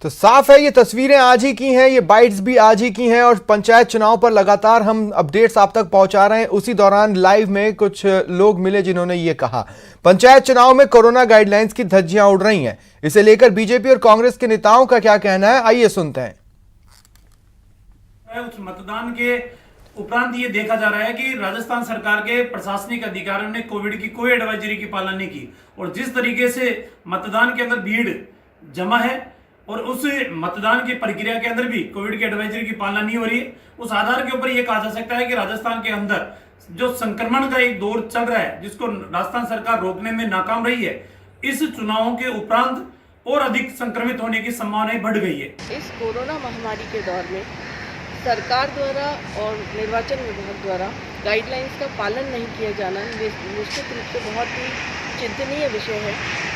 तो साफ है ये तस्वीरें आज ही की हैं, ये बाइट्स भी आज ही की हैं और पंचायत चुनाव पर लगातार हम अपडेट्स आप तक पहुंचा रहे हैं। उसी दौरान लाइव में कुछ लोग मिले जिन्होंने ये कहा पंचायत चुनाव में कोरोना गाइडलाइंस की धज्जियां उड़ रही हैं। इसे लेकर बीजेपी और कांग्रेस के नेताओं का क्या कहना है, आइए सुनते हैं। उस मतदान के उपरांत ये देखा जा रहा है कि राजस्थान सरकार के प्रशासनिक अधिकारियों ने कोविड की कोई एडवाइजरी की पालना नहीं की और जिस तरीके से मतदान के अंदर भीड़ जमा है और उस मतदान की प्रक्रिया के अंदर भी कोविड की एडवाइजरी की पालना नहीं हो रही है, उस आधार के ऊपर यह कहा जा सकता है कि राजस्थान के अंदर जो संक्रमण का एक दौर चल रहा है जिसको राजस्थान सरकार रोकने में नाकाम रही है, इस चुनावों के उपरांत और अधिक संक्रमित होने की संभावनाएं बढ़ गई है। इस कोरोना महामारी के दौर में सरकार द्वारा और निर्वाचन विभाग द्वारा गाइडलाइंस का पालन नहीं किया जाना निश्चित रूप से बहुत ही चिंतनीय विषय है,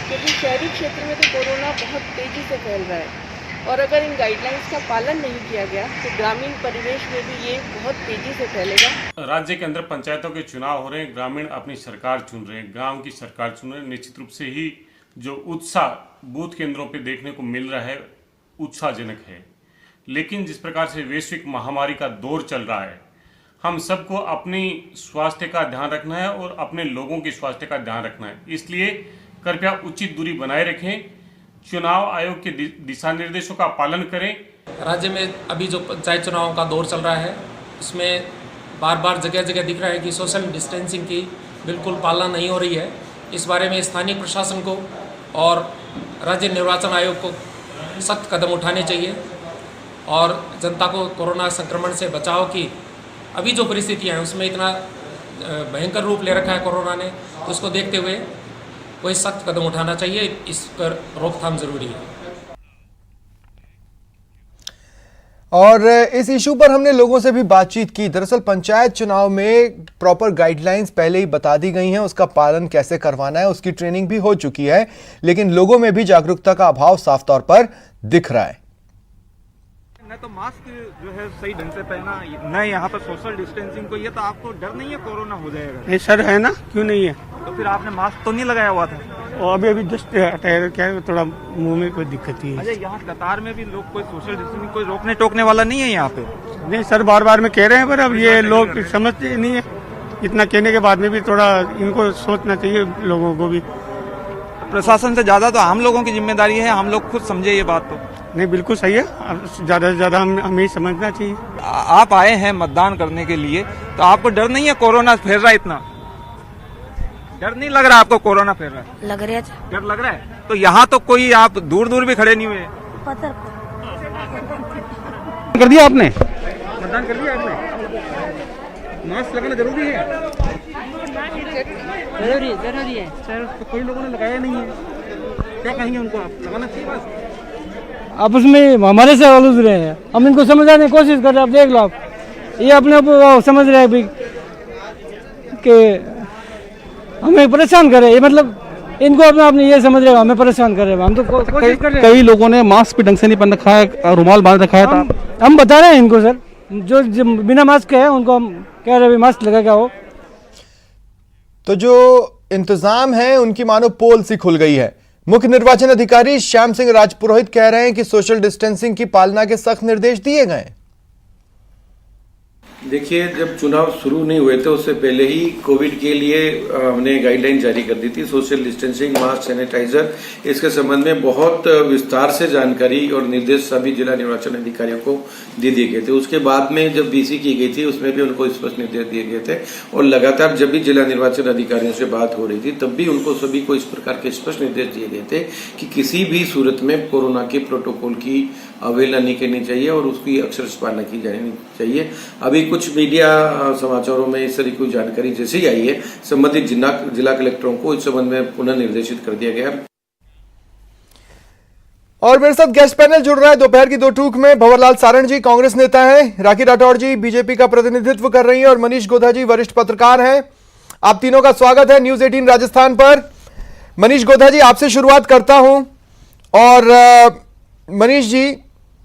क्योंकि शहरी क्षेत्र में तो कोरोना बहुत तेज़ी से फैल रहा है और अगर इन गाइडलाइंस का पालन नहीं किया गया तो ग्रामीण परिवेश में भी ये बहुत तेज़ी से फैलेगा। राज्य के अंदर पंचायतों के चुनाव हो रहे हैं, ग्रामीण अपनी सरकार चुन रहे हैं, गाँव की सरकार चुन रहे हैं। निश्चित रूप से ही जो उत्साह बूथ केंद्रों पर देखने को मिल रहा है उत्साहजनक है, लेकिन जिस प्रकार से वैश्विक महामारी का दौर चल रहा है, हम सबको अपनी स्वास्थ्य का ध्यान रखना है और अपने लोगों के स्वास्थ्य का ध्यान रखना है। इसलिए कृपया उचित दूरी बनाए रखें, चुनाव आयोग के दिशा निर्देशों का पालन करें। राज्य में अभी जो पंचायत चुनाव का दौर चल रहा है उसमें बार बार जगह जगह दिख रहा है कि सोशल डिस्टेंसिंग की बिल्कुल पालना नहीं हो रही है। इस बारे में स्थानीय प्रशासन को और राज्य निर्वाचन आयोग को सख्त कदम उठाने चाहिए और जनता को कोरोना संक्रमण से बचाव की अभी जो परिस्थितियाँ हैं उसमें इतना भयंकर रूप ले रखा है कोरोना ने, तो उसको देखते हुए कोई सख्त कदम उठाना चाहिए। इस पर रोकथाम जरूरी है। और इस इशू पर हमने लोगों से भी बातचीत की। दरअसल पंचायत चुनाव में प्रॉपर गाइडलाइंस पहले ही बता दी गई हैं, उसका पालन कैसे करवाना है उसकी ट्रेनिंग भी हो चुकी है, लेकिन लोगों में भी जागरूकता का अभाव साफ तौर पर दिख रहा है। न तो मास्क जो है सही ढंग से पहना, न यहाँ पर सोशल डिस्टेंसिंग को, ये तो आपको डर नहीं है कोरोना हो जाएगा? नहीं सर, है ना, क्यों नहीं है? तो फिर आपने मास्क तो नहीं लगाया हुआ था? और अभी जस्ट हटाया, क्या है, थोड़ा मुंह में कोई दिक्कत ही है। अजय, यहाँ कतार में भी लोग कोई सोशल डिस्टेंसिंग कोई रोकने टोकने वाला नहीं है यहाँ पे? नहीं सर, बार बार में कह रहे हैं, पर अब ये लोग समझते नहीं है। इतना कहने के बाद में भी थोड़ा इनको सोचना चाहिए लोगों को भी। प्रशासन से ज्यादा तो हम लोगों की जिम्मेदारी है, हम लोग खुद समझे ये बात। तो नहीं, बिल्कुल सही है, ज्यादा से ज्यादा हमें समझना चाहिए। आप आए हैं मतदान करने के लिए, तो आपको डर नहीं है कोरोना फैल रहा है? इतना डर नहीं लग रहा आपको कोरोना फैल रहा है? लग रहा है। डर लग रहा है? तो यहाँ तो कोई आप दूर दूर भी खड़े नहीं हुए। कर दिया आपने? मतदान कर लिया आपने? मास्क लगाना जरूरी है? जरूरी है सर, तो कई लोगों ने लगाया नहीं है, क्या कहेंगे उनको? आप लगाना चाहिए मास्क। आपस में हमारे से उलझ रहे हैं, हम इनको समझाने की कोशिश कर रहे हैं। आप देख लो, आप ये अपने आप समझ रहे हैं कि हमें परेशान कर रहे हैं। ये मतलब इनको अपने ये समझ रहे हैं हमें परेशान कर रहे हैं। हम तो कोशिश कर रहे हैं। कई लोगों ने मास्क भी ढंग से नहीं पहन रखा है, रुमाल बांध रखा है। हम बता रहे हैं इनको सर, जो बिना मास्क है उनको हम कह रहे हैं मास्क लगा हो। तो जो इंतजाम है उनकी मानो पोल सी खुल गई है। मुख्य निर्वाचन अधिकारी श्याम सिंह राजपुरोहित कह रहे हैं कि सोशल डिस्टेंसिंग की पालना के सख्त निर्देश दिए गए। देखिए, जब चुनाव शुरू नहीं हुए थे उससे पहले ही कोविड के लिए हमने गाइडलाइन जारी कर दी थी। सोशल डिस्टेंसिंग, मास्क, सैनिटाइजर, इसके संबंध में बहुत विस्तार से जानकारी और निर्देश सभी जिला निर्वाचन अधिकारियों को दे दिए गए थे। उसके बाद में जब बीसी की गई थी उसमें भी उनको स्पष्ट निर्देश दिए गए थे और लगातार जब भी जिला निर्वाचन अधिकारियों से बात हो रही थी तब भी उनको सभी को इस प्रकार के स्पष्ट निर्देश दिए गए थे कि किसी भी सूरत में कोरोना के प्रोटोकॉल की अवहेलना नहीं करनी चाहिए और उसकी अक्षरशः पालना की जानी चाहिए। अभी कुछ मीडिया समाचारों में इस तरह की जानकारी जैसे ही आई है, संबंधित जिला कलेक्टरों को इस संबंध में पुनः निर्देशित कर दिया गया। और मेरे साथ गेस्ट पैनल जुड़ रहा है दोपहर की दो टूक में। भंवरलाल सारण जी कांग्रेस नेता हैं, राखी राठौड़ जी बीजेपी का प्रतिनिधित्व कर रही हैं और मनीष गोधा जी वरिष्ठ पत्रकार हैं। आप तीनों का स्वागत है न्यूज 18 राजस्थान पर। मनीष गोधा जी, आपसे शुरुआत करता हूं। और मनीष जी,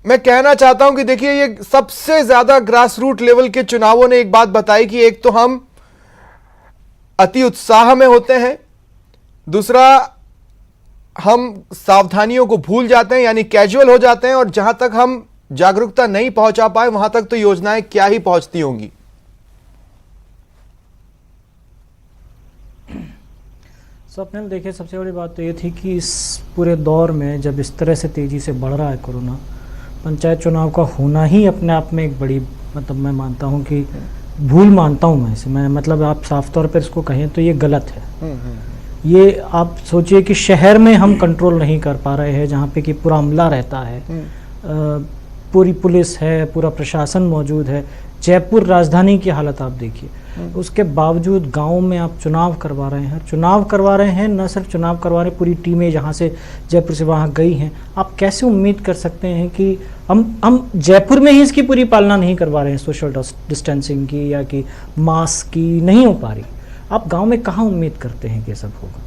मैं कहना चाहता हूं कि देखिए, ये सबसे ज्यादा ग्रास रूट लेवल के चुनावों ने एक बात बताई कि एक तो हम अति उत्साह में होते हैं, दूसरा हम सावधानियों को भूल जाते हैं, यानी कैजुअल हो जाते हैं, और जहां तक हम जागरूकता नहीं पहुंचा पाए वहां तक तो योजनाएं क्या ही पहुंचती होंगी। स्वप्निल, देखिए सबसे बड़ी बात तो ये थी कि इस पूरे दौर में जब इस तरह से तेज़ी से बढ़ रहा है कोरोना, पंचायत चुनाव का होना ही अपने आप में एक बड़ी, मतलब मैं मानता हूँ कि भूल मानता हूँ मैं इसे, मैं मतलब आप साफ तौर पर इसको कहें तो ये गलत है। ये आप सोचिए कि शहर में हम कंट्रोल नहीं कर पा रहे हैं, जहाँ पे कि पूरा अमला रहता है, पूरी पुलिस है, पूरा प्रशासन मौजूद है। जयपुर राजधानी की हालत आप देखिए, उसके बावजूद गांव में आप चुनाव करवा रहे हैं, न सिर्फ चुनाव करवा रहे, पूरी टीमें जहां से जयपुर से वहां गई हैं। आप कैसे उम्मीद कर सकते हैं कि हम जयपुर में ही इसकी पूरी पालना नहीं करवा रहे हैं, सोशल डिस्टेंसिंग की या कि मास्क की नहीं हो पा रही, आप गांव में कहाँ उम्मीद करते हैं कि ये सब होगा?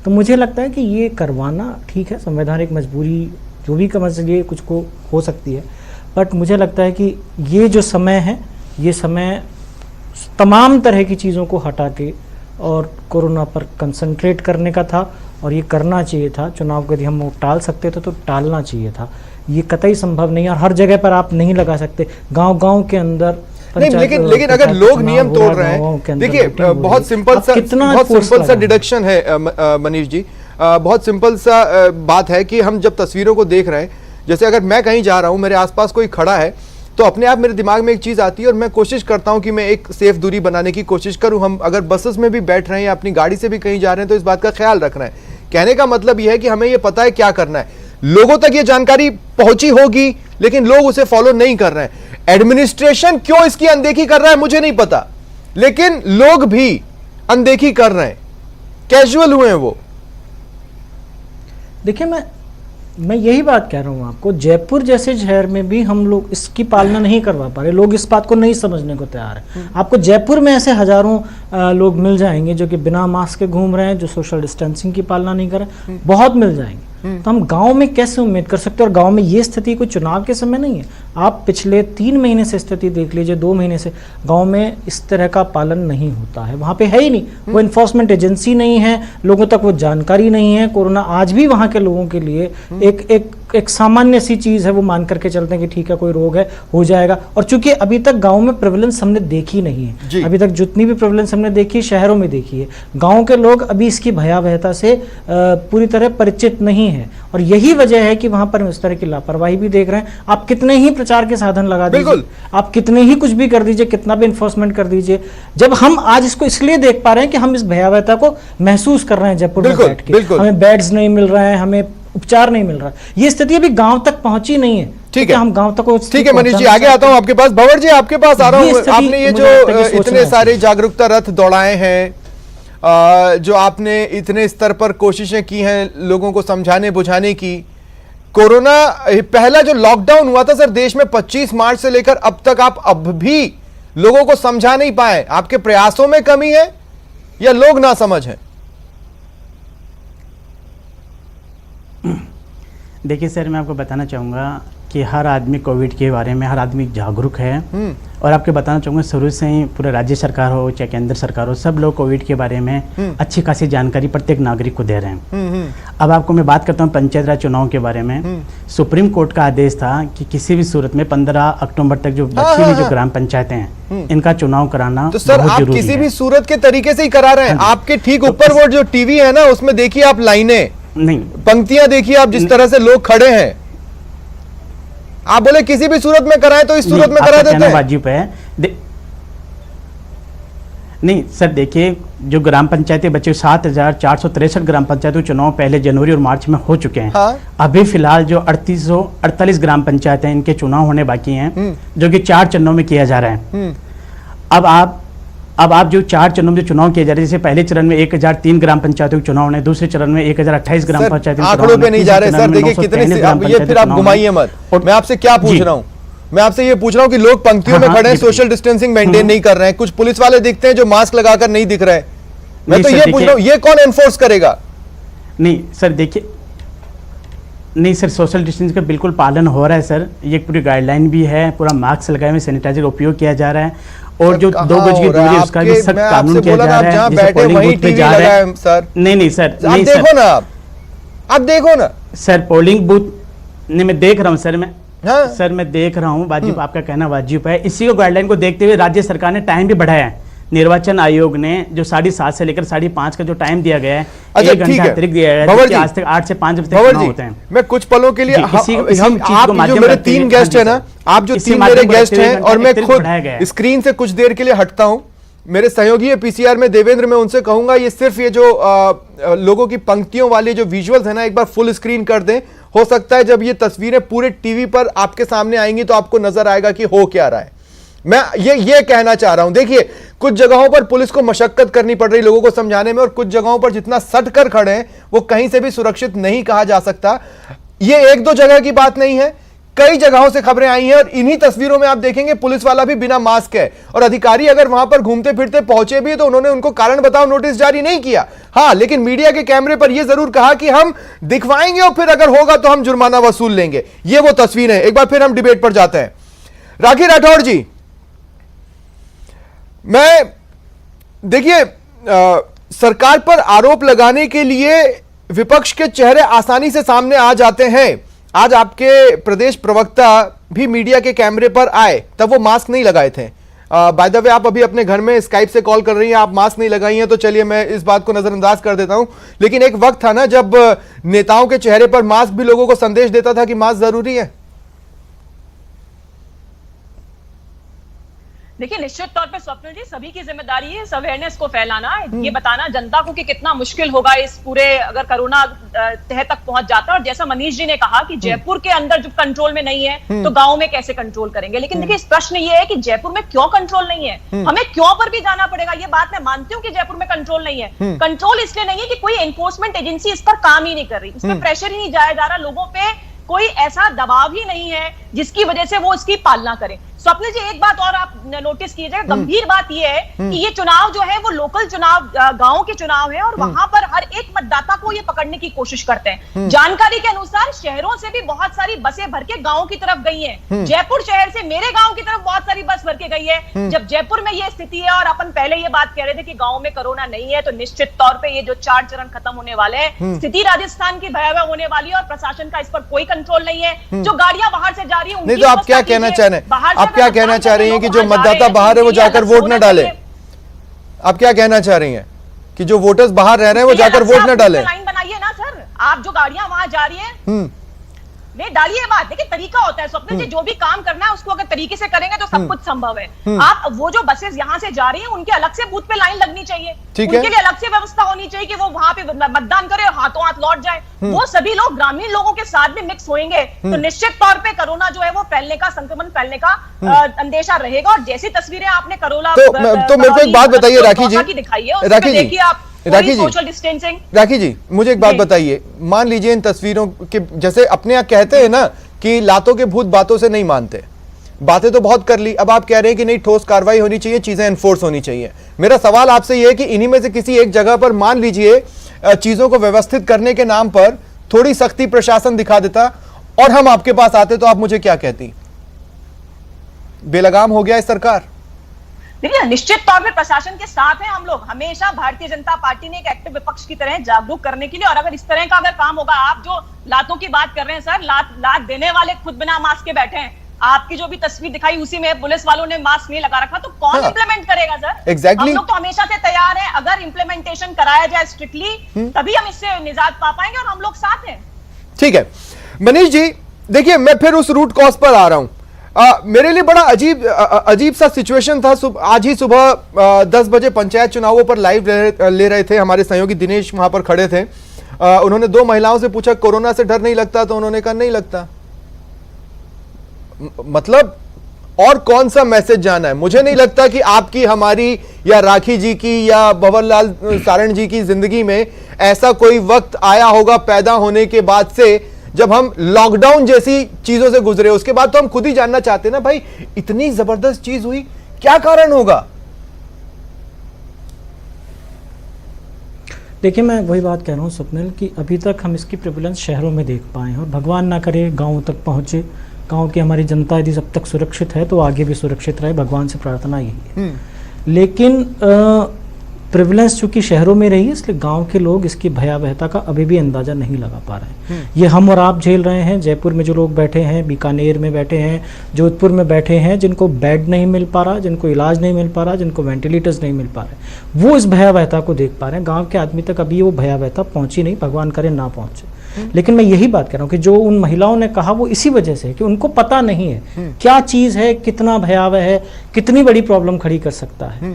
तो मुझे लगता है कि ये करवाना ठीक है, संवैधानिक मजबूरी जो भी समझ लिए कुछ को हो सकती है, बट मुझे लगता है कि ये जो समय है, ये समय तमाम तरह की चीज़ों को हटा के और कोरोना पर कंसंट्रेट करने का था, और ये करना चाहिए था। चुनाव को यदि हम वो टाल सकते थे तो टालना चाहिए था, ये कतई संभव नहीं है। और हर जगह पर आप नहीं लगा सकते, गांव-गांव के अंदर नहीं, लेकिन अगर लोग नियम तोड़ रहे हैं, देखिए बहुत सिंपल सा डिडक्शन है मनीष जी, बहुत सिंपल सा बात है कि हम जब तस्वीरों को देख रहे हैं, जैसे अगर मैं कहीं जा रहा हूं, मेरे आसपास कोई खड़ा है, तो अपने आप मेरे दिमाग में एक चीज आती है और मैं कोशिश करता हूं कि मैं एक सेफ दूरी बनाने की कोशिश करूं। हम अगर बसेस में भी बैठ रहे हैं या अपनी गाड़ी से भी कहीं जा रहे हैं तो इस बात का ख्याल रखना है। कहने का मतलब यह है कि हमें यह पता है क्या करना है, लोगों तक ये जानकारी पहुंची होगी, लेकिन लोग उसे फॉलो नहीं कर रहे हैं। एडमिनिस्ट्रेशन क्यों इसकी अनदेखी कर रहा है मुझे नहीं पता, लेकिन लोग भी अनदेखी कर रहे हैं, कैजुअल हुए हैं वो। देखिए, मैं यही बात कह रहा हूँ आपको, जयपुर जैसे शहर में भी हम लोग इसकी पालना नहीं करवा पा रहे, लोग इस बात को नहीं समझने को तैयार है। आपको जयपुर में ऐसे हजारों लोग मिल जाएंगे जो कि बिना मास्क के घूम रहे हैं, जो सोशल डिस्टेंसिंग की पालना नहीं कर रहे, बहुत मिल जाएंगे। तो हम गांव में कैसे उम्मीद कर सकते हैं? और गांव में ये स्थिति कोई चुनाव के समय नहीं है, आप पिछले 3 महीने से स्थिति देख लीजिए, 2 महीने से गांव में इस तरह का पालन नहीं होता है, वहां पे है ही नहीं, वो इन्फोर्समेंट एजेंसी नहीं है, लोगों तक वो जानकारी नहीं है। कोरोना आज भी वहां के लोगों के लिए एक सामान्य सी चीज है, वो मान करके चलते हैं कि ठीक है कोई रोग है, हो जाएगा। और चूंकि अभी तक गाँव में प्रेवलेंस हमने देखी नहीं है, अभी तक जितनी भी प्रेवलेंस हमने देखी शहरों में देखी है, गाँव के लोग अभी इसकी भयावहता से पूरी तरह परिचित नहीं है। और यही वजह है कि वहां पर हम इस तरह की लापरवाही भी देख रहे हैं। आप कितने ही प्रचार के साधन लगा दीजिए, आप कितने ही कुछ भी कर दीजिए, कितना भी इन्फोर्समेंट कर दीजिए, जब हम आज इसको इसलिए देख पा रहे हैं कि हम इस भयावहता को महसूस कर रहे हैं जयपुर में बैठ के, हमें बेड्स नहीं मिल रहे हैं, हमें उपचार नहीं मिल रहा, ये स्थिति अभी गांव तक पहुंची नहीं है। ठीक है, हम गांव तक, ठीक है मनीष जी, आगे आता हूं आपके पास। भंवर जी, आपके पास आ रहा हूं। आपने ये जो इतने सारे जागरूकता रथ दौड़ाए हैं, जो आपने इतने स्तर पर कोशिशें की हैं लोगों को समझाने बुझाने की, कोरोना पहला जो लॉकडाउन हुआ था सर देश में 25 मार्च से लेकर अब तक, आप अब भी लोगों को समझा नहीं पाए, आपके प्रयासों में कमी है या लोग ना समझ हैं? देखिए सर, मैं आपको बताना चाहूँगा कि हर आदमी कोविड के बारे में, हर आदमी जागरूक है। और आपको बताना चाहूँगा, शुरू से ही पूरे राज्य सरकार हो चाहे केंद्र सरकार हो, सब लोग कोविड के बारे में अच्छी खासी जानकारी प्रत्येक नागरिक को दे रहे हैं। अब आपको मैं बात करता हूँ पंचायत राज चुनाव के बारे में। सुप्रीम कोर्ट का आदेश था कि किसी भी सूरत में 15 अक्टूबर तक जो बची हुई जो ग्राम पंचायतें हैं, इनका चुनाव कराना तो सर आप किसी भी सूरत के तरीके से ही करा रहे हैं। आपके ठीक ऊपर वो जो टीवी है ना, उसमें देखिए आप लाइनें, नहीं पंक्तियां देखिए आप, जिस तरह से लोग खड़े हैं। आप बोले किसी भी सूरत में कराएं तो इस सूरत में करा देते हैं। वाजिब है। नहीं सर, देखिए जो ग्राम पंचायतें बचे 7,463 ग्राम पंचायतों चुनाव पहले जनवरी और मार्च में हो चुके हैं। हाँ? अभी फिलहाल जो 3848 ग्राम पंचायतें इनके चुनाव होने बाकी हैं, जो कि 4 चरणों में किया जा रहा है। अब आप जो 4 चरणों में चुनाव किए जा रहे हैं, जैसे पहले चरण में 1003 ग्राम पंचायतों के चुनाव होने, दूसरे चरण में 1028 ग्राम पंचायतों के आंकड़ों पे नहीं जा रहे सर। देखिए कितने, ये फिर आप घुमाइए मत। मैं आपसे क्या पूछ रहा हूँ, मैं आपसे ये पूछ रहा हूँ कि लोग पंक्तियों में खड़े हैं, सोशल डिस्टेंसिंग मेंटेन नहीं कर रहे हैं, कुछ पुलिस वाले दिखते हैं जो मास्क लगाकर नहीं दिख रहे। मैं तो ये पूछ रहा हूँ, ये कौन एनफोर्स करेगा? नहीं सर, देखिए, नहीं सर, सोशल डिस्टेंस का बिल्कुल पालन हो रहा है सर। ये पूरी गाइडलाइन भी है, पूरा मास्क लगाए हुए, सैनिटाइजर उपयोग किया जा रहा है, और जो 2 गज की दूरी उसका भी सख्त कानून किया जा रहा है। बैठे वहीं टीवी लगाए सर। नहीं सर, देखो ना आप, आप देखो ना सर, पोलिंग बूथ नहीं, मैं देख रहा हूँ सर, हाँ? सर मैं देख रहा हूँ, वाजिब आपका कहना वाजिब है। इसी को गाइडलाइन को देखते हुए राज्य सरकार ने टाइम भी बढ़ाया है। निर्वाचन आयोग ने जो 7:30 से लेकर 5:30 का जो टाइम दिया गया है, अच्छा, 1 घंटा अतिरिक्त दिया गया है, आज तक 8 से 5 बजे तक चुनाव होते हैं। मैं कुछ पलों के लिए इसी हम चीज आप को जो माध्यम मेरे रखते 3 हुए, गेस्ट है ना, आप जो 3 मेरे गेस्ट हैं, और मैं खुद स्क्रीन से कुछ देर के लिए हटता हूं, मेरे सहयोगी है पीसीआर में देवेंद्र, मैं उनसे कहूंगा ये सिर्फ ये जो लोगों की पंक्तियों वाले जो विजुअल्स है ना, एक बार फुल स्क्रीन कर दें। हो सकता है जब ये तस्वीरें पूरे टीवी पर आपके सामने आएंगी तो आपको नजर आएगा कि हो क्या रहा है। मैं ये कहना चाह रहा हूं, देखिए कुछ जगहों पर पुलिस को मशक्कत करनी पड़ रही लोगों को समझाने में, और कुछ जगहों पर जितना सट कर खड़े हैं वो कहीं से भी सुरक्षित नहीं कहा जा सकता। ये 1-2 जगह की बात नहीं है, कई जगहों से खबरें आई हैं, और इन्हीं तस्वीरों में आप देखेंगे पुलिस वाला भी बिना मास्क है, और अधिकारी अगर वहां पर घूमते फिरते पहुंचे भी तो उन्होंने उनको कारण बताओ नोटिस जारी नहीं किया। हां, लेकिन मीडिया के कैमरे पर यह जरूर कहा कि हम दिखवाएंगे और फिर अगर होगा तो हम जुर्माना वसूल लेंगे। ये वो तस्वीर है। एक बार फिर हम डिबेट पर जाते हैं। राखी राठौड़ जी, मैं देखिए सरकार पर आरोप लगाने के लिए विपक्ष के चेहरे आसानी से सामने आ जाते हैं। आज आपके प्रदेश प्रवक्ता भी मीडिया के कैमरे पर आए, तब वो मास्क नहीं लगाए थे। बाय द वे, आप अभी अपने घर में स्काइप से कॉल कर रही हैं, आप मास्क नहीं लगाई हैं, तो चलिए मैं इस बात को नजरअंदाज कर देता हूं। लेकिन एक वक्त था ना जब नेताओं के चेहरे पर मास्क भी लोगों को संदेश देता था कि मास्क जरूरी है। देखिए, निश्चित तौर पे स्वप्निल जी, सभी की जिम्मेदारी है इस अवेयरनेस को फैलाना, ये बताना जनता को कि कितना मुश्किल होगा इस पूरे अगर कोरोना तह तक पहुंच जाता है। और जैसा मनीष जी ने कहा कि जयपुर के अंदर जो कंट्रोल में नहीं है तो गांव में कैसे कंट्रोल करेंगे। लेकिन देखिए, प्रश्न ये है कि जयपुर में क्यों कंट्रोल नहीं है, हमें क्यों पर भी जाना पड़ेगा। ये बात मैं मानती हूँ कि जयपुर में कंट्रोल नहीं है। कंट्रोल इसलिए नहीं है कि कोई एनफोर्समेंट एजेंसी इस पर काम ही नहीं कर रही, इस पर प्रेशर ही नहीं जाया जा रहा, लोगों पे कोई ऐसा दबाव ही नहीं है जिसकी वजह से वो इसकी पालना करें। स्वप्निल जी, एक बात और आप नोटिस कीजिएगा, गंभीर बात यह है कि ये चुनाव जो है वो लोकल चुनाव, गांव के चुनाव है, और वहां पर हर एक मतदाता को ये पकड़ने की कोशिश करते हैं। जानकारी के अनुसार शहरों से भी बहुत सारी बसें भर के गांव की तरफ गई हैं। जयपुर शहर से मेरे गांव की तरफ बहुत सारी बस भर के गई है। जब जयपुर में ये स्थिति है, और अपन पहले ये बात कह रहे थे कि गांव में कोरोना नहीं है, तो निश्चित तौर पर ये जो 4 चरण खत्म होने वाले हैं, स्थिति राजस्थान की भयावह होने वाली है, और प्रशासन का इस पर कोई कंट्रोल नहीं है। जो गाड़ियां बाहर से जा रही है, नहीं तो आप क्या कहना चाह रहे हैं? आप क्या कहना चाह रही हैं कि जो मतदाता बाहर है वो जाकर वोट न डाले? आप क्या कहना चाह रही हैं कि जो वोटर्स बाहर रह रहे हैं वो जाकर वोट न डाले? लाइन बनाइए ना सर, आप जो गाड़ियां वहां जा रही हैं नहीं डालिए। बात देखिए, तरीका होता है स्वप्निल जी, जो भी काम करना है उसको अगर तरीके से करेंगे तो सब कुछ संभव है। आप वो जो बसेस यहाँ से जा रही हैं उनके अलग से बूथ पे लाइन लगनी चाहिए, उनके लिए अलग से व्यवस्था होनी चाहिए कि वो वहां पे मतदान करे और हाथों हाथ लौट जाए। वो सभी लोग ग्रामीण लोगों के साथ भी मिक्स होंगे तो निश्चित तौर पे कोरोना जो है वो फैलने का, संक्रमण फैलने का अंदेशा रहेगा। और जैसी तस्वीरें आपने कोरोना तो मेरे को एक बात बताइए राखी जी, दिखाई है, देखिए आप सोशल डिस्टेंसिंग। राखी जी, मुझे एक बात बताइए, मान लीजिए इन तस्वीरों के जैसे अपने यहाँ कहते हैं ना कि लातों के भूत बातों से नहीं मानते, बातें तो बहुत कर ली, अब आप कह रहे हैं कि नहीं ठोस कार्रवाई होनी चाहिए, चीजें एनफोर्स होनी चाहिए। मेरा सवाल आपसे यह है कि इन्हीं में से किसी एक जगह पर मान लीजिए चीजों को व्यवस्थित करने के नाम पर थोड़ी सख्ती प्रशासन दिखा देता और हम आपके पास आते, तो आप मुझे क्या कहती? बेलगाम हो गया है सरकार। देखिए, निश्चित तौर पे प्रशासन के साथ हैं हम लोग। हमेशा भारतीय जनता पार्टी ने एक एक्टिव विपक्ष की तरह जागरूक करने के लिए, और अगर इस तरह का अगर काम होगा, आप जो लातों की बात कर रहे हैं सर, लात देने वाले खुद बिना मास्क के बैठे हैं। आपकी जो भी तस्वीर दिखाई उसी में पुलिस वालों ने मास्क नहीं लगा रखा, तो कौन इंप्लीमेंट करेगा सर? एग्जैक्टली। हम लोग तो हमेशा से तैयार हैं, अगर इंप्लीमेंटेशन कराया जाए स्ट्रिक्टली तभी हम इससे निजात पा पाएंगे, और हम लोग साथ हैं। ठीक है मनीष जी, देखिए मैं फिर उस रूट कॉज पर आ रहा हूं। मेरे लिए बड़ा अजीब सा सिचुएशन था। आज ही सुबह 10 बजे पंचायत चुनावों पर लाइव ले रहे थे, हमारे सहयोगी दिनेश वहां पर खड़े थे। उन्होंने 2 महिलाओं से पूछा कोरोना से डर नहीं लगता, तो उन्होंने कहा नहीं लगता। मतलब और कौन सा मैसेज जाना है? मुझे नहीं लगता कि आपकी, हमारी या राखी जी की या भंवरलाल सारण जी की जिंदगी में ऐसा कोई वक्त आया होगा पैदा होने के बाद से जब हम लॉकडाउन जैसी चीजों से गुजरे। उसके बाद तो हम खुद ही जानना चाहते ना भाई, इतनी जबरदस्त चीज हुई, क्या कारण होगा? देखिए, मैं वही बात कह रहा हूँ स्वप्निल कि अभी तक हम इसकी प्रेवलेंस शहरों में देख पाए हैं, और भगवान ना करे गाँव तक पहुँचे। गांव की हमारी जनता यदि जब तक सुरक्षित है तो आगे भी सुरक्षित रहे, भगवान से प्रार्थना यही है। लेकिन प्रिविलेंस चूंकि शहरों में रही है, इसलिए गांव के लोग इसकी भयावहता का अभी भी अंदाजा नहीं लगा पा रहे हैं। ये हम और आप झेल रहे हैं, जयपुर में जो लोग बैठे हैं, बीकानेर में बैठे हैं, जोधपुर में बैठे हैं, जिनको बेड नहीं मिल पा रहा, जिनको इलाज नहीं मिल पा रहा, जिनको वेंटिलेटर्स नहीं मिल पा रहे, वो इस भयावहता को देख पा रहे हैं। गाँव के आदमी तक अभी वो भयावहता पहुंची नहीं, भगवान करे ना पहुंचे। लेकिन मैं यही बात कर रहा हूँ कि जो उन महिलाओं ने कहा वो इसी वजह से है कि उनको पता नहीं है क्या चीज़ है, कितना भयावह है, कितनी बड़ी प्रॉब्लम खड़ी कर सकता है।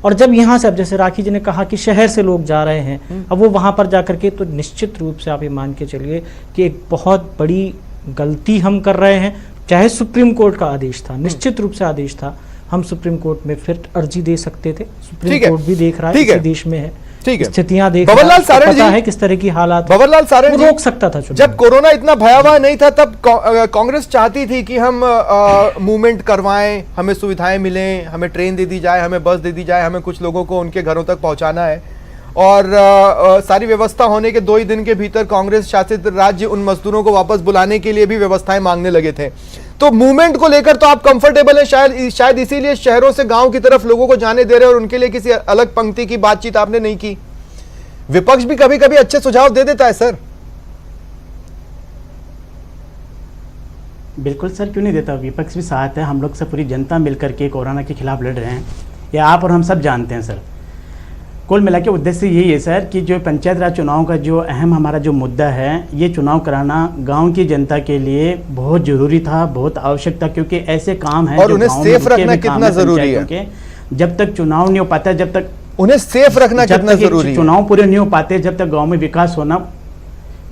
और जब यहाँ से, अब जैसे राखी जी ने कहा कि शहर से लोग जा रहे हैं, अब वो वहाँ पर जाकर के, तो निश्चित रूप से आप ये मान के चलिए कि एक बहुत बड़ी गलती हम कर रहे हैं। चाहे सुप्रीम कोर्ट का आदेश था, निश्चित रूप से आदेश था, हम सुप्रीम कोर्ट में फिर अर्जी दे सकते थे। सुप्रीम कोर्ट भी देख रहा है, इसी देश में है, स्थितियां देख रहा है, भंवरलाल सारण जी है किस तरह की हालात, भंवरलाल सारण जी रोक सकता था चुनाव। जब कोरोना इतना भयावह नहीं था तब कांग्रेस चाहती थी कि हम मूवमेंट करवाएं, हमें सुविधाएं मिलें, हमें ट्रेन दे दी जाए, हमें बस दे दी जाए, हमें कुछ लोगों को उनके घरों तक पहुंचाना है। और सारी व्यवस्था होने के 2 ही दिन के भीतर कांग्रेस शासित राज्य उन मजदूरों को वापस बुलाने के लिए भी व्यवस्थाएं मांगने लगे थे। तो मूवमेंट को लेकर तो आप कंफर्टेबल हैं, शायद इसीलिए शहरों से गांव की तरफ लोगों को जाने दे रहे हैं और उनके लिए किसी अलग पंक्ति की बातचीत आपने नहीं की। विपक्ष भी कभी कभी अच्छे सुझाव दे देता है सर। बिल्कुल सर, क्यों नहीं देता, विपक्ष भी साथ है, हम लोग सब पूरी जनता मिलकर के कोरोना के खिलाफ लड़ रहे हैं, ये आप और हम सब जानते हैं सर। कुल मिला के उद्देश्य यही है सर कि जो पंचायत राज चुनाव का जो अहम हमारा जो मुद्दा है, ये चुनाव कराना गांव की जनता के लिए बहुत जरूरी था, बहुत आवश्यक था, क्योंकि ऐसे काम है और उन्हें सेफ रखना कितना जरूरी है। जब तक चुनाव नहीं हो पाता, जब तक उन्हें सेफ रखना कितना जरूरी है, चुनाव पूरे नहीं हो पाते, जब तक गांव में विकास होना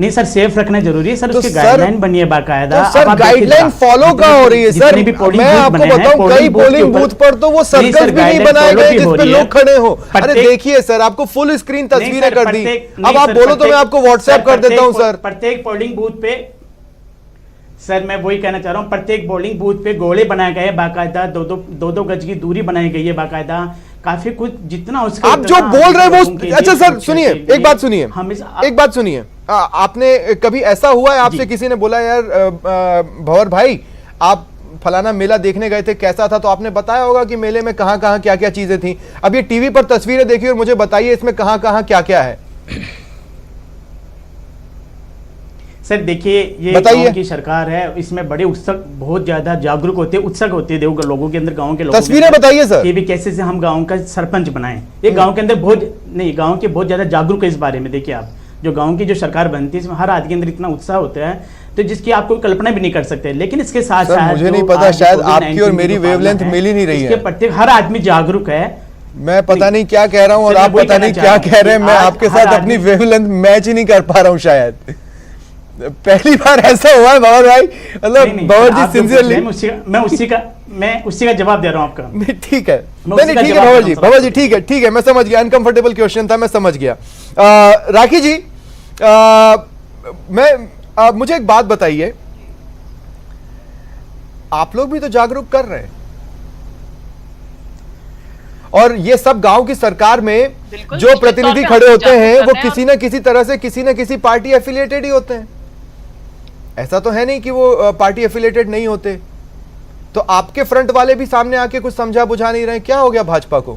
नहीं सर, सेफ रखना जरूरी है सर। तो उसकी गाइडलाइन बनी है बाकायदा। तो सर गाइडलाइन फॉलो कहाँ हो रही है सर? मैं आपको बताऊं, कई पोलिंग बूथ पर तो वो सर्कल भी नहीं बनाए गए जिसपे लोग खड़े हो। अरे देखिए सर, आपको फुल स्क्रीन तस्वीरें कर दी, अब आप बोलो तो मैं आपको व्हाट्सएप कर देता हूं सर। प्रत्येक पोलिंग बूथ पे सर, मैं वही कहना चाह रहा हूँ, प्रत्येक पोलिंग बूथ पे गोले बनाए गए बाकायदा, दो गज की दूरी बनाई गई है बाकायदा, काफी कुछ जितना उसका। आप जो बोल रहे हैं वो, अच्छा सर सुनिए, एक बात सुनिए, एक बात सुनिए, आपने कभी ऐसा हुआ है आपसे किसी ने बोला यार भंवर भाई आप फलाना मेला देखने गए थे, कैसा था? तो आपने बताया होगा कि मेले में कहां कहां क्या क्या चीजें थी। अब ये टीवी पर तस्वीरें देखिए और मुझे बताइए इसमें कहां कहां क्या क्या है। सर देखिए, ये गांव की सरकार है, इसमें बड़े उत्सुक, बहुत ज्यादा जागरूक होते हैं, उत्सुक होते हैं लोगों के अंदर, गांव के लोगों। तस्वीरें बताइए सर, ये भी कैसे से हम गांव का सरपंच बनाएं। ये गांव के अंदर गांव के बहुत ज्यादा जागरूक है इस बारे में। देखिए आप, जो गांव की जो सरकार बनती है, इसमें हर आदमी के अंदर इतना उत्साह होता है तो जिसकी आप कोई कल्पना भी नहीं कर सकते। लेकिन इसके साथ साथ मुझे नहीं पता, शायद आपकी और मेरी वेवलेंथ मिल ही नहीं रही है। प्रत्येक हर आदमी जागरूक है। मैं पता नहीं क्या कह रहा हूँ और आप पता नहीं क्या कह रहे हैं, मैं आपके साथ अपनी वेवलेंथ मैच ही नहीं कर पा रहा हूँ शायद। पहली बार ऐसा हुआ है भंवर भाई, मतलब भंवर जी सिंसियरली मैं उसी का जवाब दे रहा हूं आपका। ठीक है, नहीं ठीक है भंवर जी ठीक है, मैं समझ गया, अनकंफर्टेबल क्वेश्चन था, मैं समझ गया। राखी जी, मुझे एक बात बताइए, आप लोग भी तो जागरूक कर रहे हैं और ये सब गांव की सरकार में जो प्रतिनिधि खड़े होते हैं वो किसी न किसी तरह से किसी न किसी पार्टी एफिलिएटेड ही होते हैं। ऐसा तो है नहीं कि वो पार्टी एफिलिएटेड नहीं होते। तो आपके फ्रंट वाले भी सामने आके कुछ समझा बुझा नहीं रहे, क्या हो गया भाजपा को?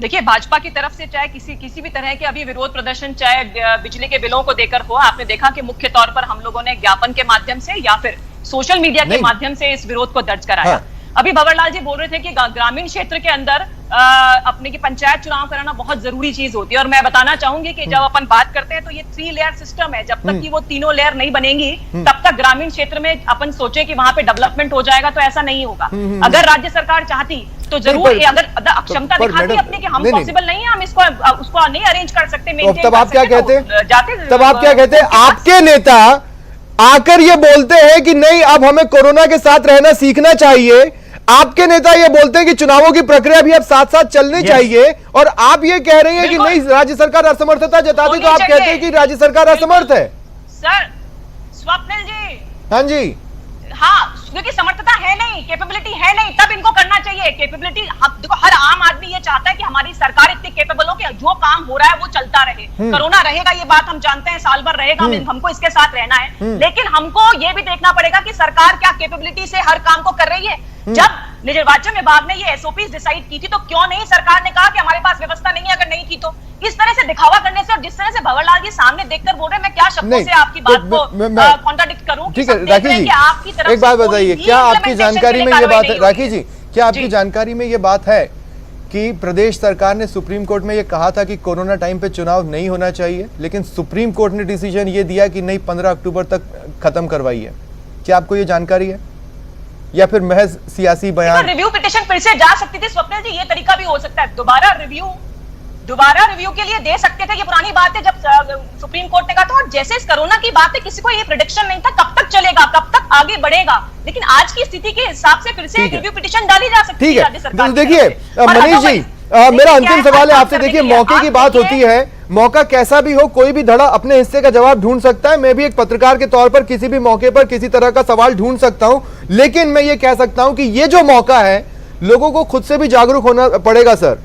देखिए, भाजपा की तरफ से चाहे किसी भी तरह के अभी विरोध प्रदर्शन, चाहे बिजली के बिलों को देकर हो, आपने देखा कि मुख्य तौर पर हम लोगों ने ज्ञापन के माध्यम से या फिर सोशल मीडिया के माध्यम से इस विरोध को दर्ज कराया। हाँ। अभी भंवरलाल जी बोल रहे थे कि ग्रामीण क्षेत्र के अंदर अपने की पंचायत चुनाव कराना बहुत जरूरी चीज होती है, और मैं बताना चाहूंगी कि जब अपन बात करते हैं तो ये 3 लेयर सिस्टम है। जब तक कि वो तीनों लेयर नहीं बनेंगी तब तक ग्रामीण क्षेत्र में अपन सोचे कि वहां पे डेवलपमेंट हो जाएगा, तो ऐसा नहीं होगा। अगर राज्य सरकार चाहती तो जरूर, अगर अक्षमता दिखाती अपनी कि हम पॉसिबल नहीं है, हम उसको नहीं अरेंज कर सकते, तब आप क्या कहते हैं? तब आप क्या कहते हैं? आपके नेता आकर ये बोलते हैं कि नहीं, अब हमें कोरोना के साथ रहना सीखना चाहिए। आपके नेता ये बोलते हैं कि चुनावों की प्रक्रिया भी अब साथ साथ चलनी चाहिए, और आप ये कह रहे हैं कि नहीं, राज्य सरकार असमर्थता जताती, तो आप कहते हैं कि राज्य सरकार असमर्थ है। सर स्वप्निल जी, हाँ जी, हाँ, क्योंकि समर्थता है नहीं, कैपेबिलिटी है नहीं, तब इनको करना चाहिए। कैपेबिलिटी, देखो हर आम आदमी ये चाहता है कि हमारी सरकार इतनी कैपेबल हो कि जो काम हो रहा है वो चलता रहे। कोरोना रहेगा, ये बात हम जानते हैं, साल भर रहेगा, हमको इसके साथ रहना है, लेकिन हमको ये भी देखना पड़ेगा कि सरकार क्या कैपेबिलिटी से हर काम को कर रही है। जब निर्वाचन विभाग ने ये एसओपी डिसाइड की थी तो क्यों नहीं सरकार ने कहा कि हमारे पास व्यवस्था नहीं है? अगर नहीं थी तो इस तरह से दिखावा करने से और जिस तरह से भंवरलाल जी सामने देखकर बोल रहे हैं, मैं क्या शब्दों से आपकी बात को कॉन्ट्राडिक्ट करूं? ठीक है राखी जी, एक बात बताइए, क्या आपकी जानकारी में ये बात है, राखी जी क्या आपकी जानकारी में ये बात है कि प्रदेश सरकार ने सुप्रीम कोर्ट में ये कहा था कि कोरोना टाइम पे चुनाव नहीं होना चाहिए, लेकिन सुप्रीम कोर्ट ने डिसीजन ये दिया कि नहीं 15 अक्टूबर तक खत्म करवाइए? क्या आपको ये जानकारी है या फिर महज सियासी बयान? रिव्यू पिटीशन फिर से जा सकती थी स्वप्निल जी, ये तरीका भी हो सकता है, दोबारा रिव्यू के लिए दे सकते थे। ये पुरानी बात है जब सुप्रीम कोर्ट ने कहा था, और जैसे इस कोरोना की बात है किसी को ये प्रेडिक्शन नहीं था कब तक चलेगा, कब तक आगे बढ़ेगा, लेकिन आज की स्थिति के हिसाब से फिर से रिव्यू पिटीशन डाली जा सकती है राज्य सरकार। देखिए मनीष जी, मेरा अंतिम सवाल है आपसे, देखिए मौके की बात होती है, मौका कैसा भी हो, कोई भी धड़ा अपने हिस्से का जवाब ढूंढ सकता है। मैं भी एक पत्रकार के तौर पर किसी भी मौके पर किसी तरह का सवाल ढूंढ सकता हूं, लेकिन मैं ये कह सकता हूं कि ये जो मौका है लोगों को खुद से भी जागरूक होना पड़ेगा सर।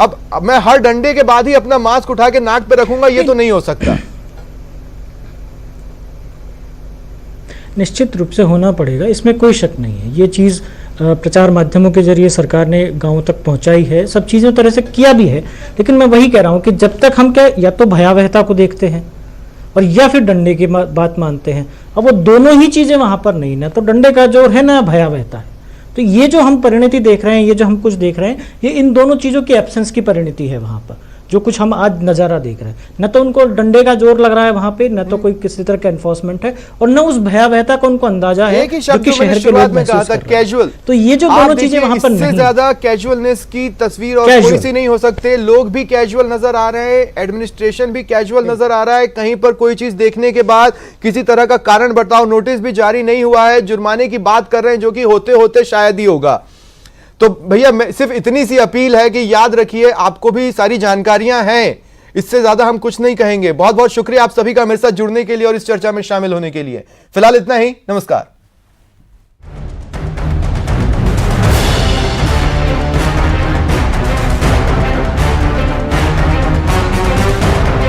अब मैं हर डंडे के बाद ही अपना मास्क उठा के नाक पे रखूंगा, ये तो नहीं हो सकता। निश्चित रूप से होना पड़ेगा, इसमें कोई शक नहीं है। ये चीज़ प्रचार माध्यमों के जरिए सरकार ने गांवों तक पहुंचाई है, सब चीज़ों तरह से किया भी है, लेकिन मैं वही कह रहा हूं कि जब तक हम क्या या तो भयावहता को देखते हैं और या फिर डंडे की बात मानते हैं, अब वो दोनों ही चीज़ें वहां पर नहीं, ना तो डंडे का जोर है ना भयावहता है। तो ये जो हम परिणति देख रहे हैं, ये जो हम कुछ देख रहे हैं, ये इन दोनों चीज़ों की एब्सेंस की परिणति है वहां पर, जो कुछ हम आज नज़ारा देख रहे हैं। न तो उनको डंडे का जोर लग रहा है वहां पे, न तो कोई किसी तरह का एनफोर्समेंट है, और न उस भयावहता का उनको अंदाजा है जो कि शहर के लोग महसूस कर रहे हैं। तो ये जो दोनों चीजें वहां पर नहीं, ज्यादा कैजुअलनेस की तस्वीर और कोई सी नहीं हो सकते। लोग भी कैजुअल नजर आ रहे हैं, एडमिनिस्ट्रेशन भी कैजुअल नजर आ रहा है। कहीं पर कोई चीज देखने के बाद किसी तरह का कारण बताओ नोटिस भी जारी नहीं हुआ है, जुर्माने की बात कर रहे हैं जो कि होते होते शायद ही होगा। तो भैया सिर्फ इतनी सी अपील है कि याद रखिए आपको भी सारी जानकारियां हैं, इससे ज्यादा हम कुछ नहीं कहेंगे। बहुत बहुत शुक्रिया आप सभी का मेरे साथ जुड़ने के लिए और इस चर्चा में शामिल होने के लिए। फिलहाल इतना ही, नमस्कार।